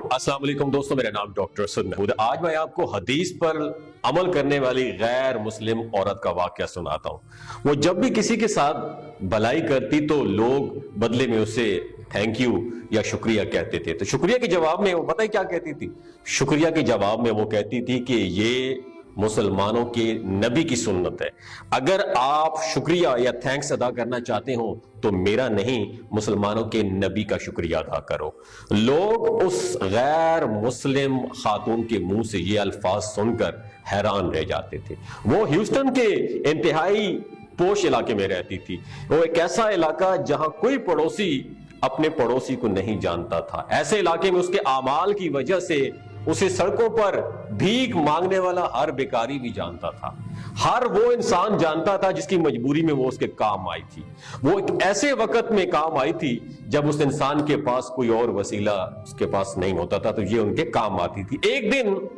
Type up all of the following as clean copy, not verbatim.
अस्सलाम वालेकुम दोस्तों, मेरा नाम डॉक्टर असद महमूद। आज मैं आपको हदीस पर अमल करने वाली गैर मुस्लिम औरत का वाकया सुनाता हूँ। वो जब भी किसी के साथ भलाई करती तो लोग बदले में उसे थैंक यू या शुक्रिया कहते थे। तो शुक्रिया के जवाब में वो पता है क्या कहती थी? शुक्रिया के जवाब में वो कहती थी कि ये मुसलमानों के नबी की सुन्नत है। अगर आप शुक्रिया या थैंक्स अदा करना चाहते हो तो मेरा नहीं, मुसलमानों के नबी का शुक्रिया अदा करो। लोग उस गैर मुस्लिम खातून के मुंह से ये अल्फाज सुनकर हैरान रह जाते थे। वो ह्यूस्टन के इंतहाई पोश इलाके में रहती थी। वो एक ऐसा इलाका जहां कोई पड़ोसी अपने पड़ोसी को नहीं जानता था। ऐसे इलाके में उसके आमाल की वजह से उसे सड़कों पर भीख मांगने वाला हर बेकारी भी जानता था। हर वो इंसान जानता था जिसकी मजबूरी में वो उसके काम आई थी। वो एक ऐसे वक्त में काम आई थी जब उस इंसान के पास कोई और वसीला उसके पास नहीं होता था, तो ये उनके काम आती थी। एक दिन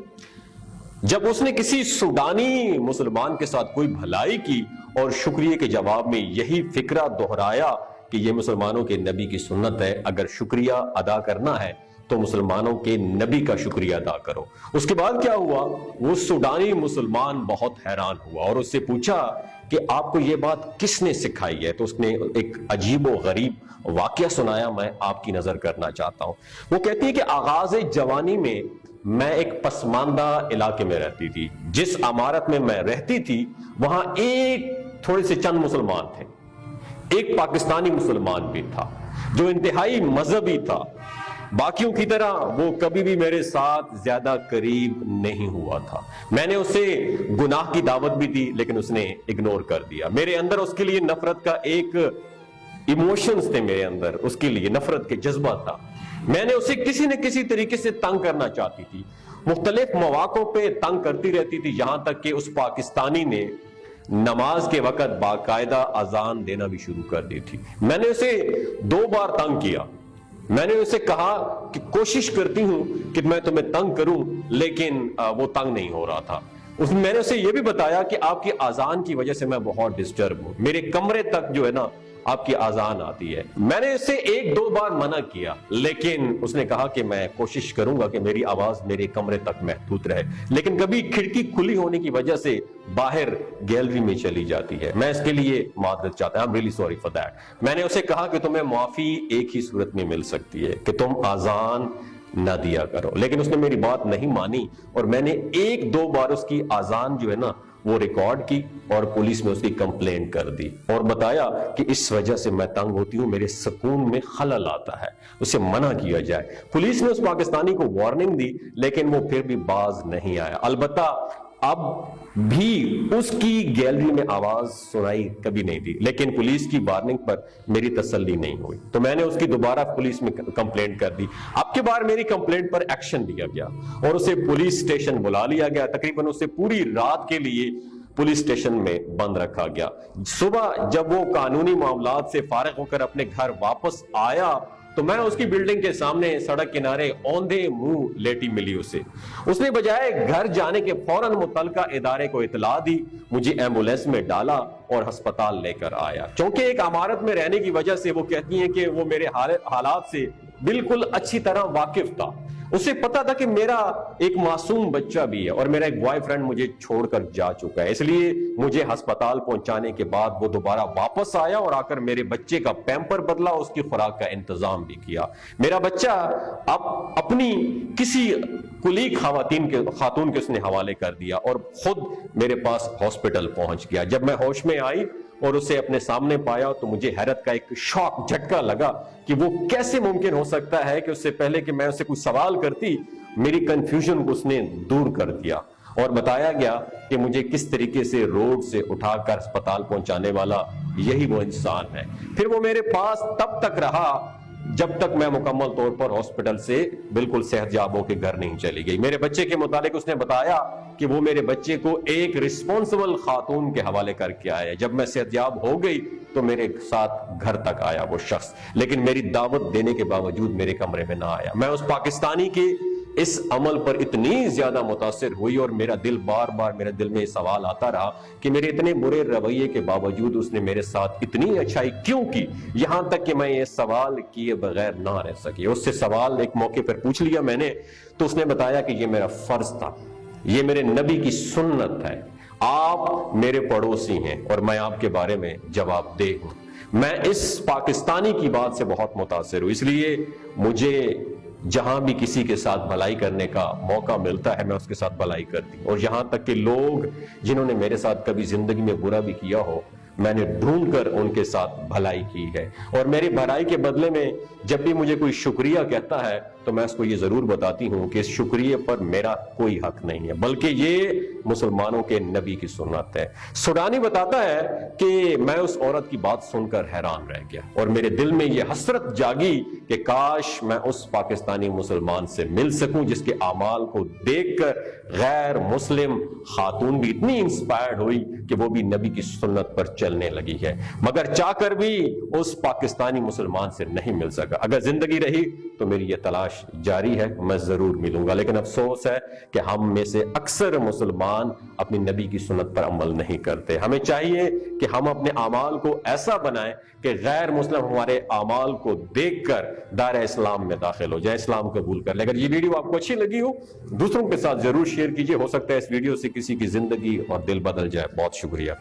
जब उसने किसी सूडानी मुसलमान के साथ कोई भलाई की और शुक्रिया के जवाब में यही फिक्रा दोहराया कि ये मुसलमानों के नबी की सुन्नत है, अगर शुक्रिया अदा करना है तो मुसलमानों के नबी का शुक्रिया अदा करो। उसके बाद क्या हुआ? वो सूडानी मुसलमान बहुत हैरान हुआ और उससे पूछा कि आपको ये बात किसने सिखाई है? तो उसने एक अजीब व गरीब वाकया सुनाया, मैं आपकी नजर करना चाहता हूं। वो कहती है कि आगाज जवानी में मैं एक पसमानदा इलाके में रहती थी। जिस इमारत में मैं रहती थी वहां एक थोड़े से चंद मुसलमान थे। एक पाकिस्तानी मुसलमान भी था जो इंतहाई मजहबी था। बाकियों की तरह वो कभी भी मेरे साथ ज्यादा करीब नहीं हुआ था। मैंने उसे गुनाह की दावत भी दी लेकिन उसने इग्नोर कर दिया। मेरे अंदर उसके लिए नफरत का एक इमोशंस थे, मेरे अंदर उसके लिए नफरत के जज्बा था। मैंने उसे किसी न किसी तरीके से तंग करना चाहती थी। मुख्तलिफ मौकों पे तंग करती रहती थी, यहां तक कि उस पाकिस्तानी ने नमाज के वक्त बाकायदा अजान देना भी शुरू कर दी थी। मैंने उसे 2 बार तंग किया। मैंने उसे कहा कि कोशिश करती हूं कि मैं तुम्हें तंग करूं, लेकिन वो तंग नहीं हो रहा था। मैंने उसे यह भी बताया कि आपकी अजान की वजह से मैं बहुत डिस्टर्ब हूं, मेरे कमरे तक जो है ना आपकी अजान आती है। मैंने उसे 1-2 बार मना किया लेकिन उसने कहा कि मैं कोशिश करूंगा कि मेरी आवाज मेरे कमरे तक महदूद रहे, लेकिन कभी खिड़की खुली होने की वजह से बाहर गैलरी में चली जाती है। मैं इसके लिए मादरत चाहता हूं, I am really sorry for that. मैंने उसे कहा कि तुम्हें माफी एक ही सूरत में मिल सकती है कि तुम अजान ना दिया करो, लेकिन उसने मेरी बात नहीं मानी और मैंने 1-2 बार उसकी अजान जो है ना वो रिकॉर्ड की और पुलिस में उसकी कंप्लेंट कर दी और बताया कि इस वजह से मैं तंग होती हूं, मेरे सुकून में खलल आता है, उसे मना किया जाए। पुलिस ने उस पाकिस्तानी को वार्निंग दी लेकिन वो फिर भी बाज नहीं आया। अलबत्ता अब भी उसकी गैलरी में आवाज सुनाई कभी नहीं दी, लेकिन पुलिस की वार्निंग पर मेरी तसल्ली नहीं हुई तो मैंने उसकी दोबारा पुलिस में कंप्लेंट कर दी। अब की बार मेरी कंप्लेंट पर एक्शन लिया गया और उसे पुलिस स्टेशन बुला लिया गया। तकरीबन उसे पूरी रात के लिए पुलिस स्टेशन में बंद रखा गया। सुबह जब वो कानूनी मामलात से फारिग होकर अपने घर वापस आया तो मैं उसकी बिल्डिंग के सामने सड़क किनारे औंधे मुंह लेटी मिली उसे। उसने बजाय घर जाने के फौरन मुतलका इदारे को इतला दी, मुझे एम्बुलेंस में डाला और अस्पताल लेकर आया। क्योंकि एक इमारत में रहने की वजह से वो कहती हैं कि वो मेरे हालात से बिल्कुल अच्छी तरह वाकिफ था। उसे पता था कि मेरा एक मासूम बच्चा भी है और मेरा एक बॉयफ्रेंड मुझे छोड़कर जा चुका है, इसलिए मुझे अस्पताल पहुंचाने के बाद वो दोबारा वापस आया और आकर मेरे बच्चे का पैम्पर बदला, उसकी खुराक का इंतजाम भी किया। मेरा बच्चा अब अपनी किसी कुलीग खातून के उसने हवाले कर दिया और खुद मेरे पास हॉस्पिटल पहुंच गया। जब मैं होश में आई और उसे अपने सामने पाया तो मुझे हैरत का एक शॉक झटका लगा कि वो कैसे मुमकिन हो सकता है कि उससे पहले कि मैं उससे कुछ सवाल करती, मेरी कंफ्यूजन को उसने दूर कर दिया और बताया गया कि मुझे किस तरीके से रोड से उठाकर अस्पताल पहुंचाने वाला यही वो इंसान है। फिर वो मेरे पास तब तक रहा जब तक मैं मुकम्मल तौर पर हॉस्पिटल से बिल्कुल सेहतयाब होकर घर नहीं चली गई। मेरे बच्चे के मुतालिक उसने बताया कि वो मेरे बच्चे को एक रिस्पॉन्सिबल खातून के हवाले करके आया। जब मैं सेहतयाब हो गई तो मेरे साथ घर तक आया वो शख्स, लेकिन मेरी दावत देने के बावजूद मेरे कमरे में ना आया। मैं उस पाकिस्तानी के اس عمل پر اتنی زیادہ متاثر ہوئی اور میرا دل بار بار میرے دل میں یہ سوال آتا رہا کہ میرے اتنے برے رویے کے باوجود اس نے میرے ساتھ اتنی اچھائی کیوں کی، یہاں تک کہ میں یہ سوال کیے بغیر نہ رہ سکی۔ اس سے سوال ایک موقع پر پوچھ لیا میں نے، تو اس نے بتایا کہ یہ میرا فرض تھا، یہ میرے نبی کی سنت ہے، آپ میرے پڑوسی ہیں اور میں آپ کے بارے میں جواب دہ ہوں۔ میں اس پاکستانی کی بات سے بہت متاثر ہوں، اس لیے مجھے جہاں بھی کسی کے ساتھ بھلائی کرنے کا موقع ملتا ہے میں اس کے ساتھ بھلائی کرتی ہوں، اور یہاں تک کہ لوگ جنہوں نے میرے ساتھ کبھی زندگی میں برا بھی کیا ہو، میں نے ڈھونڈ کر ان کے ساتھ بھلائی کی ہے، اور میری بھلائی کے بدلے میں جب بھی مجھے کوئی شکریہ کہتا ہے تو میں اس کو یہ ضرور بتاتی ہوں کہ اس شکریہ پر میرا کوئی حق نہیں ہے، بلکہ یہ مسلمانوں کے نبی کی سنت ہے۔ سڈانی بتاتا ہے کہ میں اس عورت کی بات سن کر حیران رہ گیا اور میرے دل میں یہ حسرت جاگی کہ کاش میں اس پاکستانی مسلمان سے مل سکوں جس کے اعمال کو دیکھ کر غیر مسلم خاتون بھی اتنی انسپائرڈ ہوئی کہ وہ بھی نبی کی سنت پر چلنے لگی ہے، مگر چاہ کر بھی اس پاکستانی مسلمان سے نہیں مل سکا۔ اگر زندگی رہی تو میری یہ تلاش جاری ہے، میں ضرور ملوں گا، لیکن افسوس ہے کہ ہم میں سے اکثر مسلمان اپنی نبی کی سنت پر عمل نہیں کرتے۔ ہمیں چاہیے کہ ہم اپنے اعمال کو ایسا بنائیں کہ غیر مسلم ہمارے اعمال کو دیکھ کر دائرہ اسلام میں داخل ہو جائے، اسلام قبول کر لے۔ اگر یہ ویڈیو آپ کو اچھی لگی ہو دوسروں کے ساتھ ضرور شیئر کیجئے، ہو سکتا ہے اس ویڈیو سے کسی کی زندگی اور دل بدل جائے۔ بہت شکریہ۔